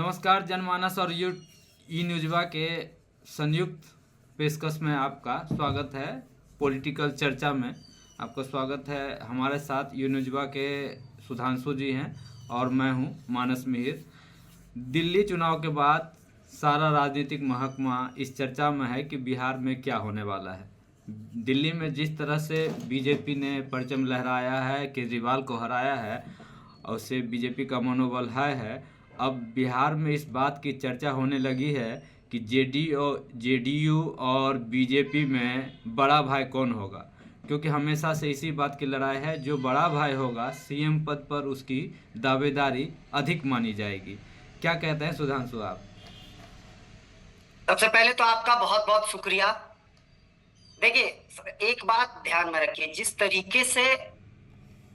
नमस्कार जनमानस और ई न्यूज़वा के संयुक्त पेशकश में आपका स्वागत है। पॉलिटिकल चर्चा में आपका स्वागत है। हमारे साथ ई न्यूज़वा के सुधांशु जी हैं और मैं हूं मानस मिहिर। दिल्ली चुनाव के बाद सारा राजनीतिक महकमा इस चर्चा में है कि बिहार में क्या होने वाला है। दिल्ली में जिस तरह से बीजेपी ने परचम लहराया है, केजरीवाल को हराया है और उससे बीजेपी का मनोबल है। अब बिहार में इस बात की चर्चा होने लगी है कि जेडीयू और बीजेपी में बड़ा भाई कौन होगा, क्योंकि हमेशा से इसी बात की लड़ाई है। जो बड़ा भाई होगा सीएम पद पर उसकी दावेदारी अधिक मानी जाएगी। क्या कहते हैं सुधांशु आप? सबसे पहले तो आपका बहुत बहुत शुक्रिया। देखिए, एक बात ध्यान में रखिए, जिस तरीके से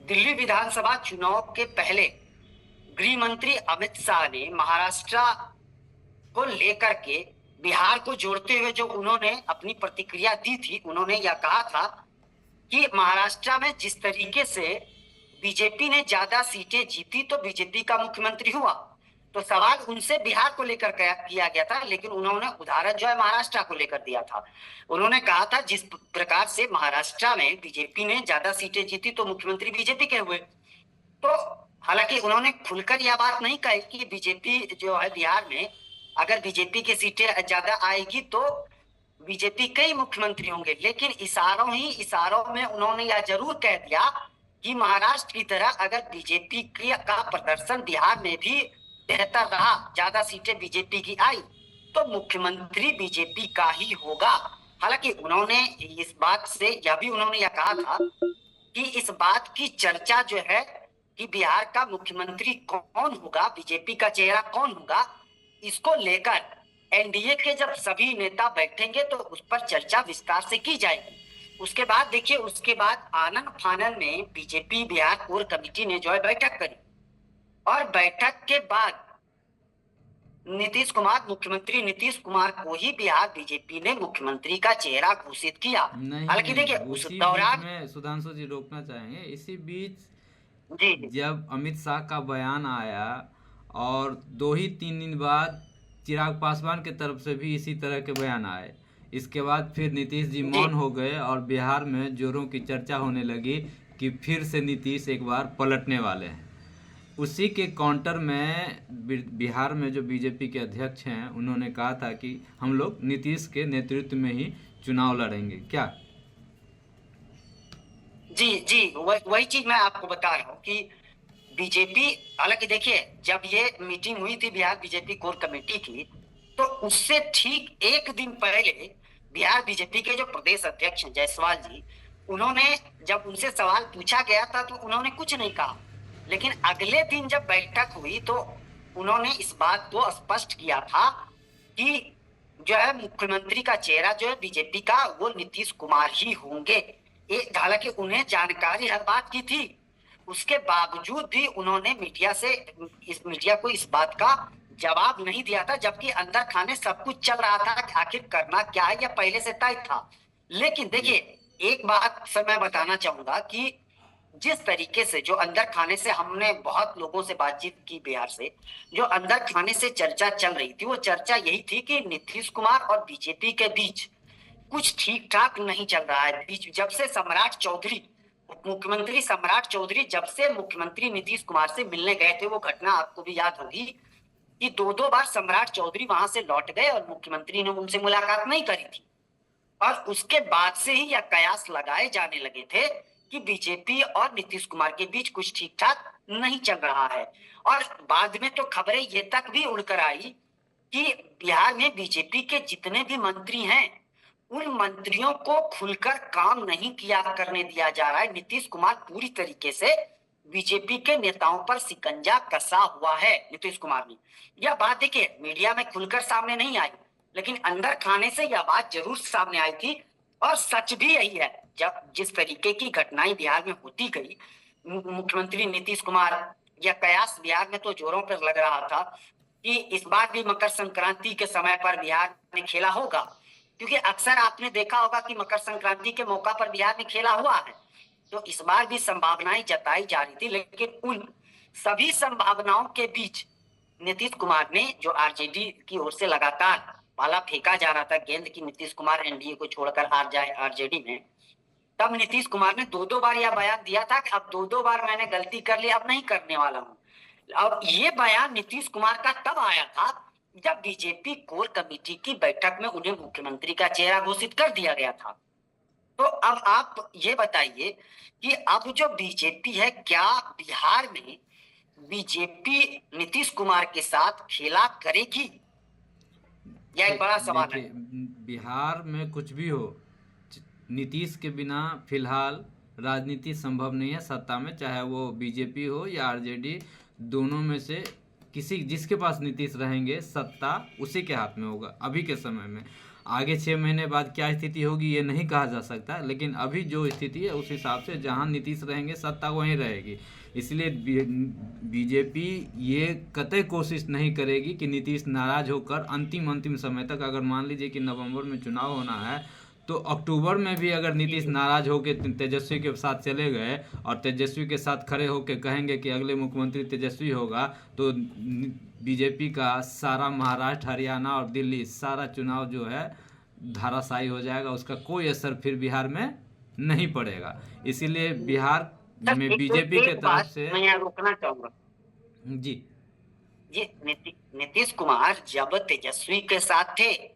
दिल्ली विधानसभा चुनाव के पहले गृह मंत्री अमित शाह ने महाराष्ट्र को लेकर के बिहार को जोड़ते हुए जो उन्होंने अपनी प्रतिक्रिया दी थी, उन्होंने यह कहा था कि महाराष्ट्र में जिस तरीके से बीजेपी ने ज्यादा सीटें जीती तो बीजेपी का मुख्यमंत्री हुआ। तो सवाल उनसे बिहार को लेकर किया गया था, लेकिन उन्होंने उदाहरण जो है महाराष्ट्र को लेकर दिया था। उन्होंने कहा था जिस प्रकार से महाराष्ट्र में बीजेपी ने ज्यादा सीटें जीती तो मुख्यमंत्री बीजेपी के हुए। तो हालांकि उन्होंने खुलकर यह बात नहीं कही कि बीजेपी जो है बिहार में अगर बीजेपी की सीटें ज्यादा आएगी तो बीजेपी के ही मुख्यमंत्री होंगे, लेकिन इशारों में उन्होंने यह जरूर कह दिया कि महाराष्ट्र की तरह अगर बीजेपी का प्रदर्शन बिहार में भी बेहतर रहा, ज्यादा सीटें बीजेपी की आई, तो मुख्यमंत्री बीजेपी का ही होगा। हालांकि उन्होंने इस बात से यह भी उन्होंने यह कहा था कि इस बात की चर्चा जो है कि बिहार का मुख्यमंत्री कौन होगा, बीजेपी का चेहरा कौन होगा, इसको लेकर एनडीए के जब सभी नेता बैठेंगे तो उस पर चर्चा विस्तार से की जाएगी। उसके बाद देखिए, उसके बाद आनन फानन में बीजेपी बिहार कोर कमेटी ने जो है बैठक करी और बैठक के बाद मुख्यमंत्री नीतीश कुमार को ही बिहार बीजेपी ने मुख्यमंत्री का चेहरा घोषित किया। हालांकि देखिए उस दौरान में सुधांशु जी रोकना चाहेंगे, इसी बीच जी जब अमित शाह का बयान आया और 2 ही 3 दिन बाद चिराग पासवान की तरफ से भी इसी तरह के बयान आए, इसके बाद फिर नीतीश जी मौन हो गए और बिहार में जोरों की चर्चा होने लगी कि फिर से नीतीश एक बार पलटने वाले हैं। उसी के काउंटर में बिहार में जो बीजेपी के अध्यक्ष हैं उन्होंने कहा था कि हम लोग नीतीश के नेतृत्व में ही चुनाव लड़ेंगे। क्या? जी वही चीज मैं आपको बता रहा हूँ कि बीजेपी, हालांकि देखिए जब ये मीटिंग हुई थी बिहार बीजेपी कोर कमेटी की, तो उससे ठीक एक दिन पहले बिहार बीजेपी के जो प्रदेश अध्यक्ष हैं जायसवाल जी, उन्होंने जब उनसे सवाल पूछा गया था तो उन्होंने कुछ नहीं कहा, लेकिन अगले दिन जब बैठक हुई तो उन्होंने इस बात को स्पष्ट किया था कि जो है मुख्यमंत्री का चेहरा जो है बीजेपी का वो नीतीश कुमार ही होंगे। हालांकि उन्हें जानकारी हर बात की थी, उसके बावजूद भी उन्होंने मीडिया को इस बात का जवाब नहीं दिया था, जबकि अंदर खाने सब कुछ चल रहा था कि आखिर करना क्या है, यह पहले से तय था। लेकिन देखिए, एक बात से मैं बताना चाहूंगा कि जिस तरीके से जो अंदर खाने से हमने बहुत लोगों से बातचीत की बिहार से, जो अंदर खाने से चर्चा चल रही थी वो चर्चा यही थी कि नीतीश कुमार और बीजेपी के बीच कुछ ठीक ठाक नहीं चल रहा है। बीच जब से मुख्यमंत्री सम्राट चौधरी जब से मुख्यमंत्री नीतीश कुमार से मिलने गए थे, वो घटना आपको भी याद होगी कि 2 बार सम्राट चौधरी वहां से लौट गए और मुख्यमंत्री ने उनसे मुलाकात नहीं करी थी। और उसके बाद से ही यह कयास लगाए जाने लगे थे कि बीजेपी और नीतीश कुमार के बीच कुछ ठीक ठाक नहीं चल रहा है। और बाद में तो खबरें ये तक भी उड़कर आई कि बिहार में बीजेपी के जितने भी मंत्री हैं उन मंत्रियों को खुलकर काम नहीं किया करने दिया जा रहा है। नीतीश कुमार पूरी तरीके से बीजेपी के नेताओं पर शिकंजा कसा हुआ है। नीतीश कुमार ने यह बात देखिए मीडिया में खुलकर सामने नहीं आई, लेकिन अंदर खाने से यह बात जरूर सामने आई थी और सच भी यही है। जब जिस तरीके की घटनाएं बिहार में होती गई, मुख्यमंत्री नीतीश कुमार, यह कयास बिहार में तो जोरों पर लग रहा था कि इस बार भी मकर संक्रांति के समय पर बिहार में खेला होगा, क्योंकि अक्सर आपने देखा होगा कि मकर संक्रांति के मौका पर बिहार में खेला हुआ है। तो इस बार भी संभावनाएं जताई जा रही थी, लेकिन उन सभी संभावनाओं के बीच नीतीश कुमार ने जो आरजेडी की ओर से लगातार पाला फेंका जा रहा था गेंद की नीतीश कुमार एनडीए को छोड़कर आ जाए आरजेडी में, तब नीतीश कुमार ने 2-2 बार यह बयान दिया था कि अब 2-2 बार मैंने गलती कर ली, अब नहीं करने वाला हूं। और ये बयान नीतीश कुमार का तब आया था जब बीजेपी कोर कमेटी की बैठक में उन्हें मुख्यमंत्री का चेहरा घोषित कर दिया गया था। तो अब आप ये बताइए कि अब जो बीजेपी है, क्या बिहार में बीजेपी नीतीश कुमार के साथ खेला करेगी? यह एक बड़ा सवाल है। बिहार में कुछ भी हो, नीतीश के बिना फिलहाल राजनीति संभव नहीं है सत्ता में, चाहे वो बीजेपी हो या आरजेडी, दोनों में से किसी जिसके पास नीतीश रहेंगे सत्ता उसी के हाथ में होगा अभी के समय में। आगे 6 महीने बाद क्या स्थिति होगी ये नहीं कहा जा सकता, लेकिन अभी जो स्थिति है उस हिसाब से जहां नीतीश रहेंगे सत्ता वहीं रहेगी। इसलिए बीजेपी ये कतई कोशिश नहीं करेगी कि नीतीश नाराज होकर अंतिम समय तक, अगर मान लीजिए कि नवंबर में चुनाव होना है तो अक्टूबर में भी अगर नीतीश नाराज होकर तेजस्वी के साथ चले गए और तेजस्वी के साथ खड़े होकर कहेंगे कि अगले मुख्यमंत्री तेजस्वी होगा, तो बीजेपी का सारा महाराष्ट्र, हरियाणा और दिल्ली सारा चुनाव जो है धाराशायी हो जाएगा, उसका कोई असर फिर बिहार में नहीं पड़ेगा। इसीलिए बिहार में बीजेपी के तरफ से मैं यहाँ रोकना चाहूंगा जी। ये नीतीश कुमार जब तेजस्वी के साथ थे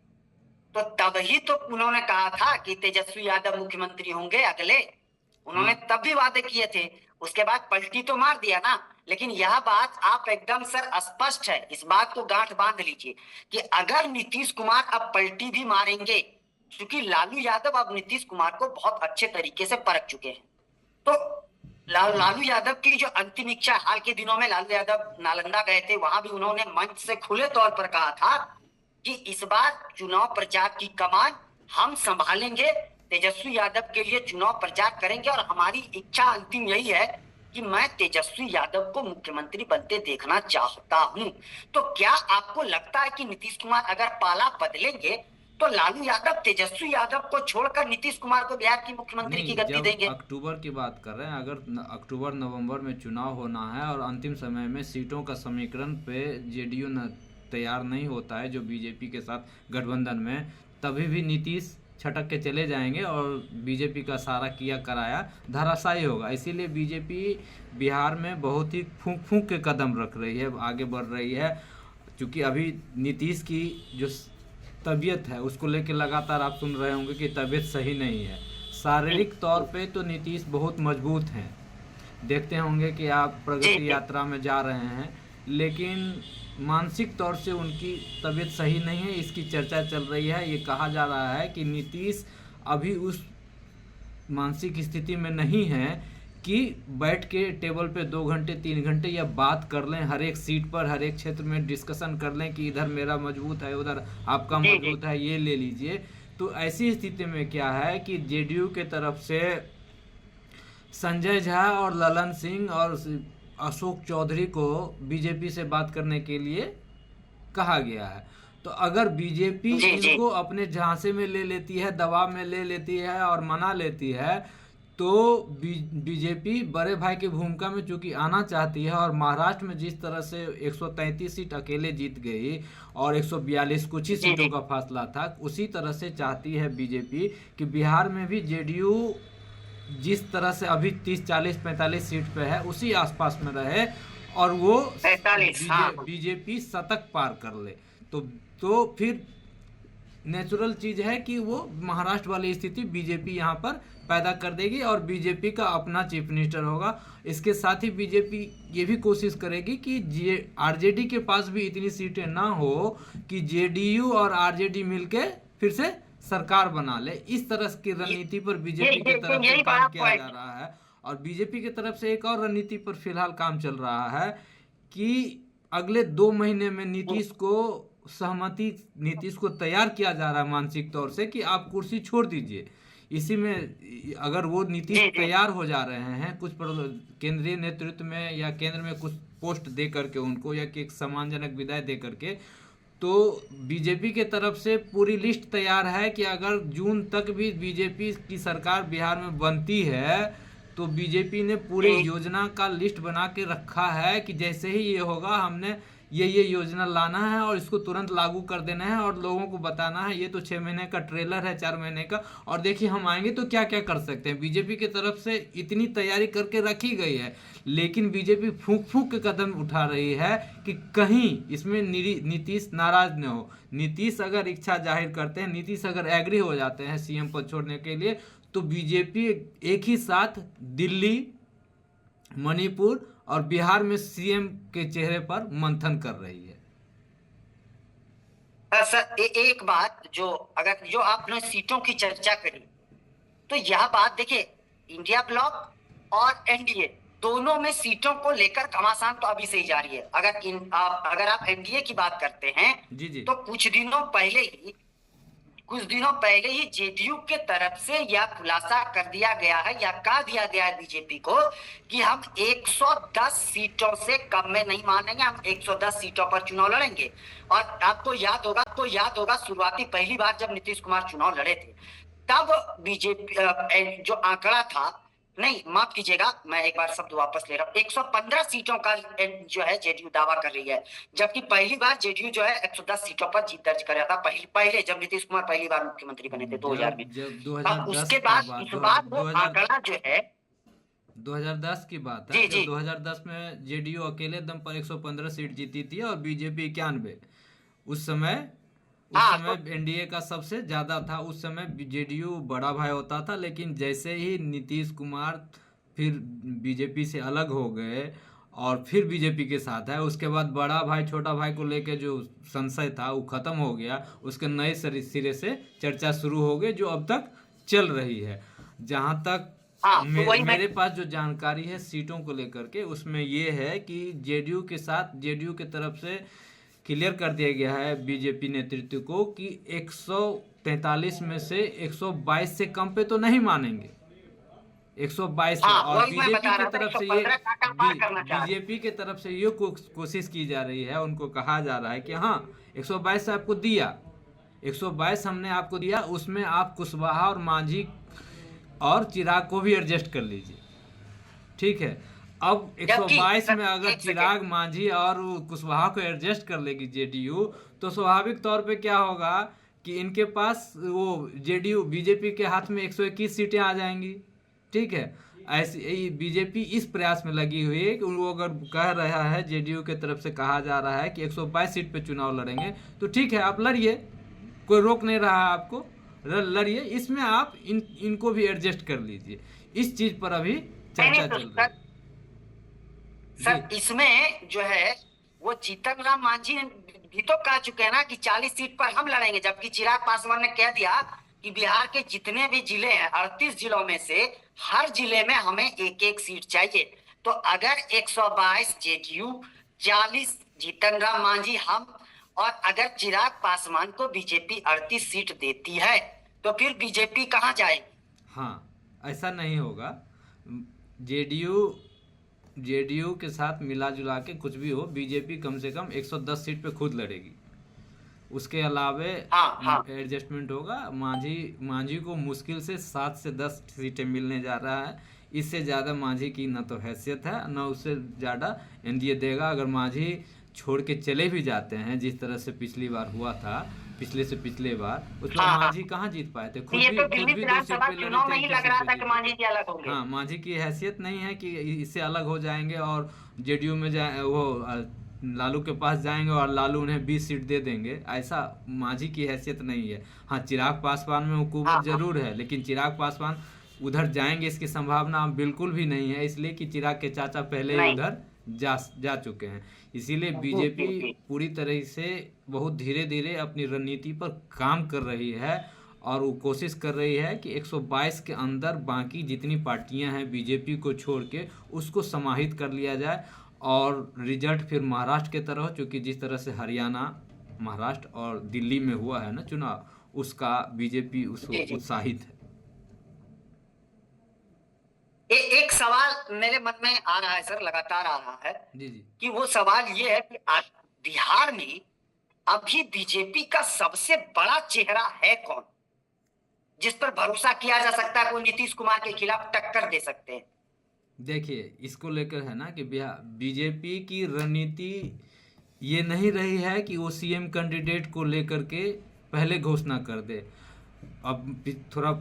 तो तब ही तो उन्होंने कहा था कि तेजस्वी यादव मुख्यमंत्री होंगे अगले, उन्होंने तब भी वादे किए थे। उसके बाद पलटी तो मार दिया ना। लेकिन यह बात आप एकदम सर स्पष्ट है, इस बात को गांठ बांध लीजिए कि अगर नीतीश कुमार अब पलटी भी मारेंगे, क्योंकि लालू यादव अब नीतीश कुमार को बहुत अच्छे तरीके से परख चुके हैं, तो लालू यादव की जो अंतिम इच्छा, हाल के दिनों में लालू यादव नालंदा गए थे, वहां भी उन्होंने मंच से खुले तौर पर कहा था कि इस बार चुनाव प्रचार की कमान हम संभालेंगे, तेजस्वी यादव के लिए चुनाव प्रचार करेंगे और हमारी इच्छा अंतिम यही है कि मैं तेजस्वी यादव को मुख्यमंत्री बनते देखना चाहता हूं। तो क्या आपको लगता है कि नीतीश कुमार अगर पाला बदलेंगे तो लालू यादव तेजस्वी यादव को छोड़कर नीतीश कुमार को बिहार की मुख्यमंत्री की गद्दी देंगे? अक्टूबर की बात कर रहे हैं, अगर अक्टूबर नवंबर में चुनाव होना है और अंतिम समय में सीटों का समीकरण पे जेडीयू तैयार नहीं होता है जो बीजेपी के साथ गठबंधन में, तभी भी नीतीश छटक के चले जाएंगे और बीजेपी का सारा किया कराया धराशायी होगा। इसीलिए बीजेपी बिहार में बहुत ही फूंक फूंक के कदम रख रही है, आगे बढ़ रही है, क्योंकि अभी नीतीश की जो तबीयत है उसको लेकर लगातार आप सुन रहे होंगे कि तबीयत सही नहीं है। शारीरिक तौर पे तो नीतीश बहुत मजबूत हैं, देखते होंगे कि आप प्रगति यात्रा में जा रहे हैं, लेकिन मानसिक तौर से उनकी तबीयत सही नहीं है। इसकी चर्चा चल रही है, ये कहा जा रहा है कि नीतीश अभी उस मानसिक स्थिति में नहीं है कि बैठ के टेबल पे 2 घंटे 3 घंटे या बात कर लें, हर एक सीट पर हर एक क्षेत्र में डिस्कशन कर लें कि इधर मेरा मजबूत है, उधर आपका मजबूत है, ये ले लीजिए। तो ऐसी स्थिति में क्या है कि जेडीयू के तरफ से संजय झा और ललन सिंह और अशोक चौधरी को बीजेपी से बात करने के लिए कहा गया है। तो अगर बीजेपी इनको अपने झांसे में ले लेती है, दबाव में ले लेती है और मना लेती है, तो बीजेपी बड़े भाई की भूमिका में चूंकि आना चाहती है और महाराष्ट्र में जिस तरह से 133 सीट अकेले जीत गई और 142 कुछ ही सीटों का फासला था, उसी तरह से चाहती है बीजेपी कि बिहार में भी जेडीयू जिस तरह से अभी 30, 40, 45 सीट पे है उसी आसपास में रहे और वो बीजेपी शतक पार कर ले, तो फिर नेचुरल चीज है कि वो महाराष्ट्र वाली स्थिति बीजेपी यहाँ पर पैदा कर देगी और बीजेपी का अपना चीफ मिनिस्टर होगा। इसके साथ ही बीजेपी ये भी कोशिश करेगी कि आरजेडी के पास भी इतनी सीटें ना हो कि जेडीयू और आरजेडी मिलके फिर से सरकार बना ले। इस तरह की रणनीति पर बीजेपी की तरफ से काम किया जा रहा है और बीजेपी की तरफ से एक और रणनीति पर फिलहाल काम चल रहा है कि अगले 2 महीने में नीतीश को तैयार किया जा रहा है मानसिक तौर से कि आप कुर्सी छोड़ दीजिए। इसी में अगर वो नीतीश तैयार हो जा रहे हैं कुछ केंद्रीय नेतृत्व में या केंद्र में कुछ पोस्ट दे करके उनको या कि एक सम्मानजनक विदाई दे करके, तो बीजेपी के तरफ से पूरी लिस्ट तैयार है कि अगर जून तक भी बीजेपी की सरकार बिहार में बनती है तो बीजेपी ने पूरी योजना का लिस्ट बना के रखा है कि जैसे ही ये होगा हमने ये योजना लाना है और इसको तुरंत लागू कर देना है और लोगों को बताना है। ये तो 6 महीने का ट्रेलर है, 4 महीने का, और देखिए हम आएंगे तो क्या क्या कर सकते हैं। बीजेपी की तरफ से इतनी तैयारी करके रखी गई है, लेकिन बीजेपी फूंक फूंक के कदम उठा रही है कि कहीं इसमें नीतीश नाराज न हो। नीतीश अगर इच्छा जाहिर करते हैं, नीतीश अगर एग्री हो जाते हैं सीएम पद छोड़ने के लिए, तो बीजेपी एक ही साथ दिल्ली, मणिपुर और बिहार में सीएम के चेहरे पर मंथन कर रही है। सर एक बात, जो आपने सीटों की चर्चा करी, तो यह बात देखिए, इंडिया ब्लॉक और एनडीए दोनों में सीटों को लेकर घमासान तो अभी से ही जारी है। अगर आप एनडीए की बात करते हैं, जी जी, तो कुछ दिनों पहले ही जेडीयू के तरफ से यह खुलासा कर दिया गया है, या कह दिया गया है बीजेपी को, कि हम 110 सीटों से कम में नहीं मानेंगे, हम 110 सीटों पर चुनाव लड़ेंगे। और आपको याद होगा शुरुआती पहली बार जब नीतीश कुमार चुनाव लड़े थे, तब बीजेपी जो आंकड़ा था, नहीं माफ कीजिएगा, मैं एक बार शब्द वापस ले रहा हूँ, 115 सीटों का जो है जेडीयू दावा कर रही है, जबकि पहली बार जेडीयू जो है 110 सीटों पर जीत दर्ज कर रहा था, पहले जब नीतीश कुमार पहली बार मुख्यमंत्री बने थे 2000 में। जब अब 2010 उसके का बाद इस बार वो आंकड़ा जो है 2010 की बात जी है, जी जब 2010 में जेडीयू अकेले दम पर 115 सीट जीती थी और बीजेपी 91। उस समय हाँ तो एनडीए का सबसे ज्यादा था। उस समय जेडीयू बड़ा भाई होता था, लेकिन जैसे ही नीतीश कुमार फिर बीजेपी से अलग हो गए और फिर बीजेपी के साथ है, उसके बाद बड़ा भाई छोटा भाई को लेके जो संशय था वो खत्म हो गया। उसके नए सिरे से चर्चा शुरू हो गई, जो अब तक चल रही है। जहां तक हाँ तो वही मैं मेरे पास जो जानकारी है सीटों को लेकर के, उसमें ये है कि जेडीयू के साथ, जेडीयू की तरफ से क्लियर कर दिया गया है बीजेपी नेतृत्व को कि 143 में से 122 से कम पे तो नहीं मानेंगे, 122 से। हाँ और वही मैं बीजेपी बता की रहा था, तरफ से 115 कांटा पार करना चाह रहे हैं। बीजेपी की तरफ से ये कोशिश की जा रही है, उनको कहा जा रहा है कि हाँ 122 से आपको दिया, 122 हमने आपको दिया, उसमें आप कुशवाहा और मांझी और चिराग को भी एडजस्ट कर लीजिए, ठीक है। अब जबकि 122 में सर अगर एक चिराग, सेकेंड, मांझी और कुशवाहा को एडजस्ट कर लेगी जेडीयू, तो स्वाभाविक तौर पे क्या होगा कि इनके पास वो जेडीयू, बीजेपी के हाथ में 121 सीटें आ जाएंगी, ठीक है। ऐसी बीजेपी इस प्रयास में लगी हुई है कि वो अगर कह रहा है, जेडीयू के तरफ से कहा जा रहा है कि 122 सीट पे चुनाव लड़ेंगे, तो ठीक है आप लड़िए, कोई रोक नहीं रहा है आपको, लड़िए। इसमें आप इनको भी एडजस्ट कर लीजिए। इस चीज पर अभी नहीं चर्चा नहीं तो चल रही है। सर जी इसमें जो है वो जीतन राम मांझी भी तो कह चुके हैं ना कि 40 सीट पर हम लड़ेंगे, जबकि चिराग पासवान ने कह दिया कि बिहार के जितने भी जिले हैं, 38 जिलों में से हर जिले में हमें एक एक सीट चाहिए। तो अगर 122 जेडीयू, 40 जीतन राम मांझी हम, और अगर चिराग पासवान को बीजेपी 38 सीट देती है, तो फिर बीजेपी कहाँ जाएगी? हाँ, ऐसा नहीं होगा। जेडीयू जेडीयू के साथ मिला जुला के कुछ भी हो, बीजेपी कम से कम 110 सीट पे खुद लड़ेगी। उसके अलावे हाँ हाँ एडजस्टमेंट होगा। मांझी मांझी को मुश्किल से 7 से 10 सीटें मिलने जा रहा है। इससे ज़्यादा मांझी की न तो हैसियत है, न उससे ज़्यादा एनडीए देगा। अगर मांझी छोड़ के चले भी जाते हैं, जिस तरह से पिछली बार हुआ था, पिछले से पिछले बार, उसमें हाँ हाँ। मांझी कहाँ जीत पाए थे, ये तो दिल्ली खुद भी 2 सीट विधानसभा पे लड़े चुनाव थे, में ही एक ही लग सीट रहा पे था कि जीते। मांझी जी अलग होंगे। हाँ, मांझी की हैसियत नहीं है कि इससे अलग हो जाएंगे और जेडीयू में जाए, वो लालू के पास जाएंगे और लालू उन्हें 20 सीट दे देंगे। ऐसा मांझी की हैसियत नहीं है। हाँ, चिराग पासवान में हाँ हुकूमत हाँ जरूर है, लेकिन चिराग पासवान उधर जाएंगे इसकी संभावना बिल्कुल भी नहीं है, इसलिए कि चिराग के चाचा पहले ही नहीं उधर जा चुके हैं। इसीलिए जी बीजेपी जी जी पूरी तरह से बहुत धीरे धीरे अपनी रणनीति पर काम कर रही है और वो कोशिश कर रही है कि 122 के अंदर बाकी जितनी पार्टियां हैं बीजेपी को छोड़ के, उसको समाहित कर लिया जाए और रिजल्ट फिर महाराष्ट्र के तरह, चूँकि जिस तरह से हरियाणा, महाराष्ट्र और दिल्ली में हुआ है ना चुनाव, उसका बीजेपी जी जी। उत्साहित है। एक सवाल मेरे मन में आ रहा है सर, लगातार आ रहा है, जी जी, कि वो सवाल ये है कि बिहार में अभी बीजेपी का सबसे बड़ा चेहरा है कौन, जिस पर भरोसा किया जा सकता है कोई नीतीश कुमार के खिलाफ टक्कर दे सकते हैं? देखिए इसको लेकर है ना कि बिहार बीजेपी की रणनीति ये नहीं रही है कि वो सीएम कैंडिडेट को लेकर के पहले घोषणा कर दे। अब थोड़ा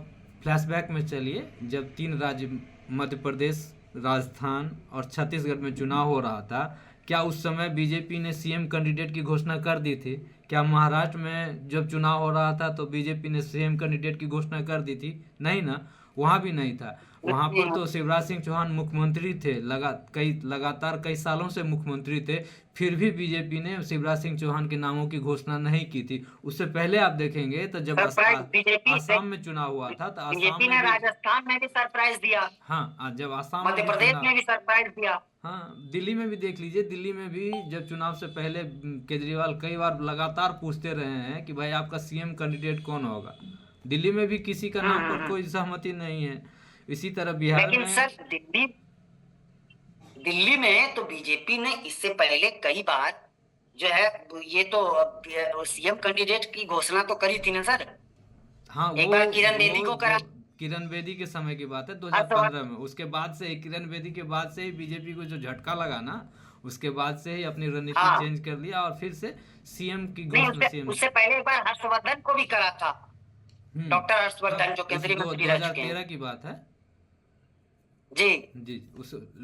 फ्लैशबैक में चलिए, जब 3 राज्य मध्य प्रदेश, राजस्थान और छत्तीसगढ़ में चुनाव हो रहा था, क्या उस समय बीजेपी ने सीएम कैंडिडेट की घोषणा कर दी थी? क्या महाराष्ट्र में जब चुनाव हो रहा था तो बीजेपी ने सीएम कैंडिडेट की घोषणा कर दी थी? नहीं ना, वहाँ भी नहीं था। वहाँ पर तो शिवराज सिंह चौहान मुख्यमंत्री थे, लगातार कई सालों से मुख्यमंत्री थे, फिर भी बीजेपी ने शिवराज सिंह चौहान के नामों की घोषणा नहीं की थी। उससे पहले आप देखेंगे तो जब आसाम में चुनाव हुआ था तो आसाम बीजेपी ने में भी, राजस्थान में भी सरप्राइज दिया, हाँ, जब आसाम में मध्य भी प्रदेश चुनाव, में भी सरप्राइज दिया। हाँ, दिल्ली में भी देख लीजिए, दिल्ली में भी जब चुनाव से पहले केजरीवाल कई बार लगातार पूछते रहे हैं कि भाई आपका सीएम कैंडिडेट कौन होगा। दिल्ली में भी किसी का नाम पर कोई सहमति नहीं है। इसी तरह बिहार लेकिन में, सर दिल्ली में तो बीजेपी ने इससे पहले कई बार जो है ये तो सीएम कैंडिडेट की घोषणा तो करी थी ना सर। हाँ, एक बार किरण बेदी को करा, किरण बेदी के समय की बात है 2015 में। उसके बाद से किरण बेदी के बाद से ही बीजेपी को जो झटका लगा ना, उसके बाद से ही अपनी रणनीति हाँ, चेंज कर लिया और फिर से सीएम की नहीं घोषणा, सीएम, उससे पहले एक बार हर्षवर्धन को भी करा था, डॉक्टर हर्षवर्धन जो इस केंद्रीय मंत्री रह चुके 2013 हैं की बात है जी। जी।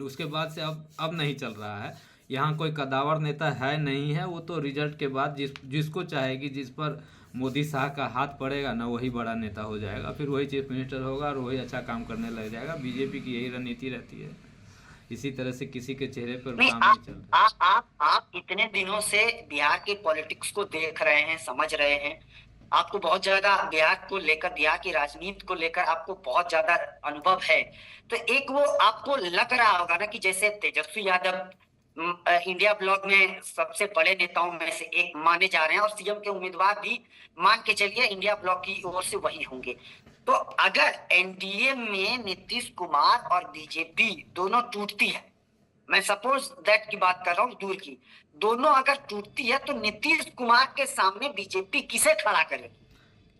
उसके बाद से अब नहीं चल रहा है। यहाँ कोई कदावर नेता है नहीं है, वो तो रिजल्ट के बाद जिसको चाहेगी, जिस पर मोदी शाह का हाथ पड़ेगा ना, वही बड़ा नेता हो जाएगा, फिर वही चीफ मिनिस्टर होगा और वही अच्छा काम करने लग जाएगा। बीजेपी की यही रणनीति रहती है। इसी तरह से किसी के चेहरे पर नहीं, काम नहीं चल रहा। आप इतने दिनों से बिहार के पॉलिटिक्स को देख रहे हैं, समझ रहे हैं, आपको बहुत ज्यादा बिहार को लेकर, बिहार की राजनीति को लेकर आपको बहुत ज्यादा अनुभव है। तो एक वो आपको लग रहा होगा ना कि जैसे तेजस्वी यादव इंडिया ब्लॉक में सबसे बड़े नेताओं में से एक माने जा रहे हैं और सीएम के उम्मीदवार भी मान के चलिए इंडिया ब्लॉक की ओर से वही होंगे। तो अगर एनडीए में नीतीश कुमार और बीजेपी दोनों टूटती है, मैं सपोज दैट की बात कर रहा हूँ दूर की, दोनों अगर टूटती है तो नीतीश कुमार के सामने बीजेपी किसे खड़ा करेगी?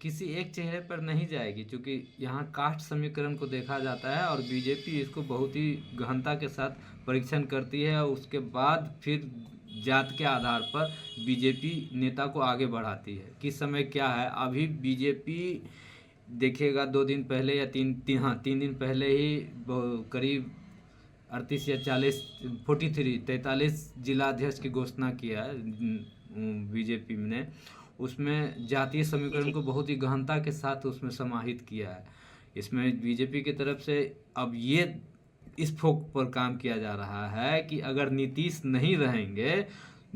किसी एक चेहरे पर नहीं जाएगी, क्योंकि यहाँ कास्ट समीकरण को देखा जाता है और बीजेपी इसको बहुत ही गहनता के साथ परीक्षण करती है और उसके बाद फिर जात के आधार पर बीजेपी नेता को आगे बढ़ाती है। किस समय क्या है, अभी बीजेपी देखिएगा 2 दिन पहले या 3 दिन पहले ही करीब 38 या 43 जिलाध्यक्ष की घोषणा किया है बीजेपी ने। उसमें जातीय समीकरण को बहुत ही गहनता के साथ उसमें समाहित किया है। इसमें बीजेपी की तरफ से अब ये इस फोक पर काम किया जा रहा है कि अगर नीतीश नहीं रहेंगे,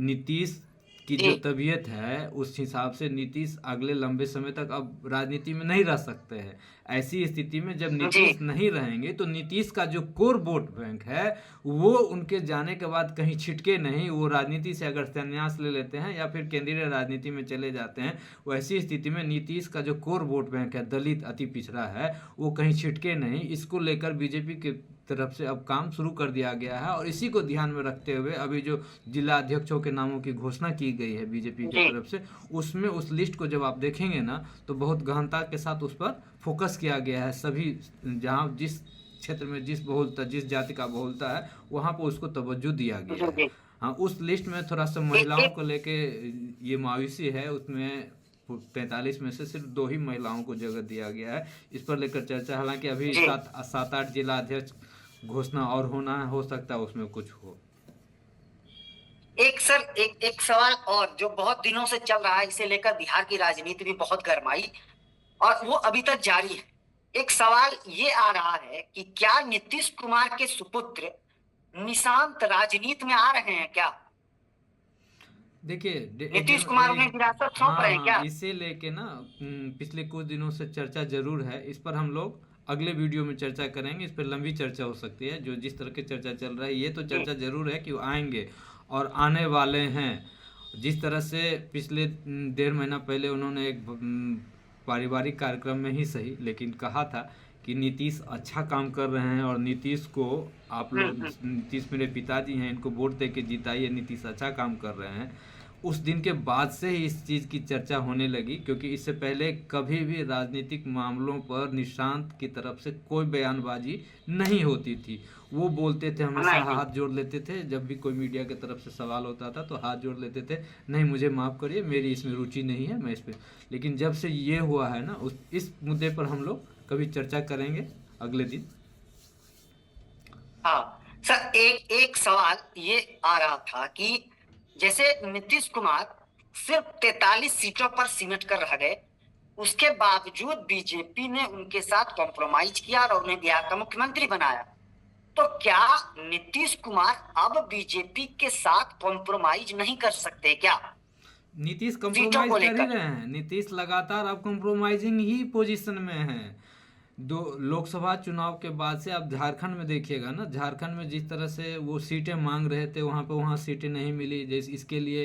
नीतीश की जो तबीयत है उस हिसाब से नीतीश अगले लंबे समय तक अब राजनीति में नहीं रह सकते हैं। ऐसी स्थिति में जब नीतीश नहीं रहेंगे तो नीतीश का जो कोर वोट बैंक है वो उनके जाने के बाद कहीं छिटके नहीं। वो राजनीति से अगर संन्यास ले लेते हैं या फिर केंद्रीय राजनीति में चले जाते हैं, वैसी स्थिति में नीतीश का जो कोर वोट बैंक है, दलित अति पिछड़ा है, वो कहीं छिटके नहीं। इसको लेकर बीजेपी के तरफ से अब काम शुरू कर दिया गया है और इसी को ध्यान में रखते हुए अभी जो जिला अध्यक्षों के नामों की घोषणा की गई है बीजेपी की तरफ से, उसमें उस लिस्ट को जब आप देखेंगे ना तो बहुत गहनता के साथ उस पर फोकस किया गया है। सभी जहां जिस क्षेत्र में जिस बहुलता, जिस जाति का बहुलता है, वहां पर उसको तवज्जो दिया गया है। हाँ, उस लिस्ट में थोड़ा सा महिलाओं को लेके ये मायूसी है। उसमें 43 में से सिर्फ 2 ही महिलाओं को जगह दिया गया है। इस पर लेकर चर्चा, हालांकि अभी 7-8 जिला अध्यक्ष घोषणा और होना हो सकता है उसमें कुछ हो। एक सवाल और जो बहुत दिनों से चल रहा है, इसे लेकर बिहार की राजनीति भी बहुत गरमाई और वो अभी तक जारी है। एक सवाल ये आ रहा है कि क्या नीतीश कुमार के सुपुत्र निशांत राजनीति में आ रहे हैं क्या? देखिए, नीतीश कुमार उन्हें विरासत सौंप रहे हैं क्या? इसे लेके ना पिछले कुछ दिनों से चर्चा जरूर है। इस पर हम लोग अगले वीडियो में चर्चा करेंगे। इस पर लंबी चर्चा हो सकती है। जो जिस तरह की चर्चा चल रहा है, ये तो चर्चा जरूर है कि वो आएंगे और आने वाले हैं। जिस तरह से पिछले 1.5 महीना पहले उन्होंने एक पारिवारिक कार्यक्रम में ही सही लेकिन कहा था कि नीतीश अच्छा काम कर रहे हैं और नीतीश को आप लोग, नीतीश मेरे पिताजी हैं, इनको वोट दे के जिताइए, नीतीश अच्छा काम कर रहे हैं। उस दिन के बाद से ही इस चीज़ की चर्चा होने लगी, क्योंकि इससे पहले कभी भी राजनीतिक मामलों पर निशांत की तरफ से कोई बयानबाजी नहीं होती थी। वो बोलते थे, हमेशा नहीं। हाथ जोड़ लेते थे, जब भी कोई मीडिया की तरफ से सवाल होता था तो हाथ जोड़ लेते थे, नहीं मुझे माफ़ करिए, मेरी इसमें रुचि नहीं है, मैं इस पर। लेकिन जब से ये हुआ है ना, इस मुद्दे पर हम लोग कभी चर्चा करेंगे अगले दिन। हाँ सर, एक एक सवाल ये आ रहा था कि जैसे नीतीश कुमार सिर्फ 43 सीटों पर सिमट कर रह गए, उसके बावजूद बीजेपी ने उनके साथ कॉम्प्रोमाइज किया और उन्हें बिहार का मुख्यमंत्री बनाया। तो क्या नीतीश कुमार अब बीजेपी के साथ कॉम्प्रोमाइज नहीं कर सकते क्या नीतीश सीटों कंप्रोमाइज को कर ही लेकर? रहे हैं। नीतीश लगातार अब कंप्रोमाइजिंग ही पोजीशन में है। दो लोकसभा चुनाव के बाद से आप झारखंड में देखिएगा ना, झारखंड में जिस तरह से वो सीटें मांग रहे थे, वहाँ सीटें नहीं मिली। जैसे इसके लिए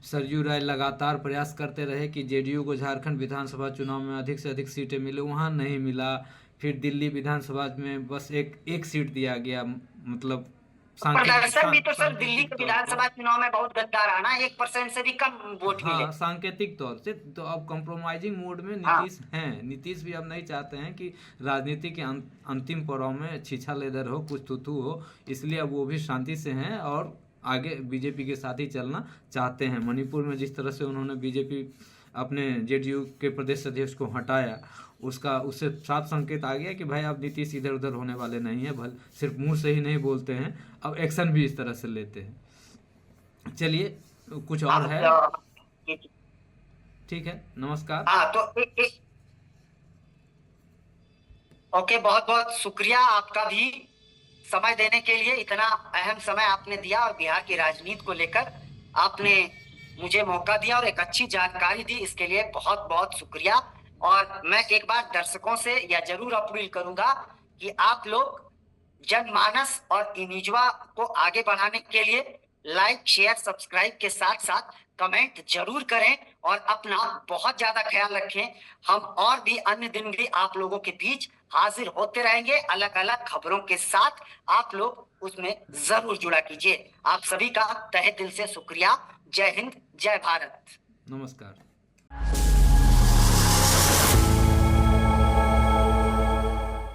सरयू राय लगातार प्रयास करते रहे कि जेडीयू को झारखंड विधानसभा चुनाव में अधिक से अधिक सीटें मिले, वहाँ नहीं मिला। फिर दिल्ली विधानसभा में बस एक सीट दिया गया, मतलब प्रदर्शन भी तो सर दिल्ली सांकेतिक के तौर पर। विधानसभा चुनाव में बहुत गद्दार आना, 1% से भी कम वोट मिले। हाँ, सांकेतिक तौर से। तो अब कंप्रोमाइजिंग मोड में हाँ, नीतीश हैं। नीतीश भी अब नहीं चाहते हैं कि राजनीति के अंतिम पड़ाव में छीछा लेदर हो, कुछ थुथु हो, इसलिए अब वो भी शांति से हैं और आगे बीजेपी के साथ ही चलना चाहते हैं। मणिपुर में जिस तरह से उन्होंने बीजेपी अपने जेडीयू के प्रदेश अध्यक्ष को हटाया, उससे साफ संकेत आ गया कि भाई अब नीतीश इधर उधर होने वाले नहीं है। भले सिर्फ मुंह से ही नहीं बोलते हैं, अब एक्शन भी इस तरह से लेते हैं। चलिए, कुछ और है? ठीक है, नमस्कार। हाँ तो ओके, बहुत बहुत शुक्रिया आपका भी समय देने के लिए। इतना अहम समय आपने दिया और बिहार की राजनीति को लेकर आपने मुझे मौका दिया और एक अच्छी जानकारी दी, इसके लिए बहुत बहुत शुक्रिया। और मैं एक बार दर्शकों से यह जरूर अपील करूंगा कि आप लोग जनमानस और इनिजवा को आगे बढ़ाने के लिए लाइक, शेयर, सब्सक्राइब के साथ साथ कमेंट जरूर करें और अपना बहुत ज्यादा ख्याल रखें। हम और भी अन्य दिन भी आप लोगों के बीच हाजिर होते रहेंगे अलग अलग खबरों के साथ। आप लोग उसमें जरूर जुड़ा कीजिए। आप सभी का तहे दिल से शुक्रिया। जय हिंद, जय भारत। नमस्कार।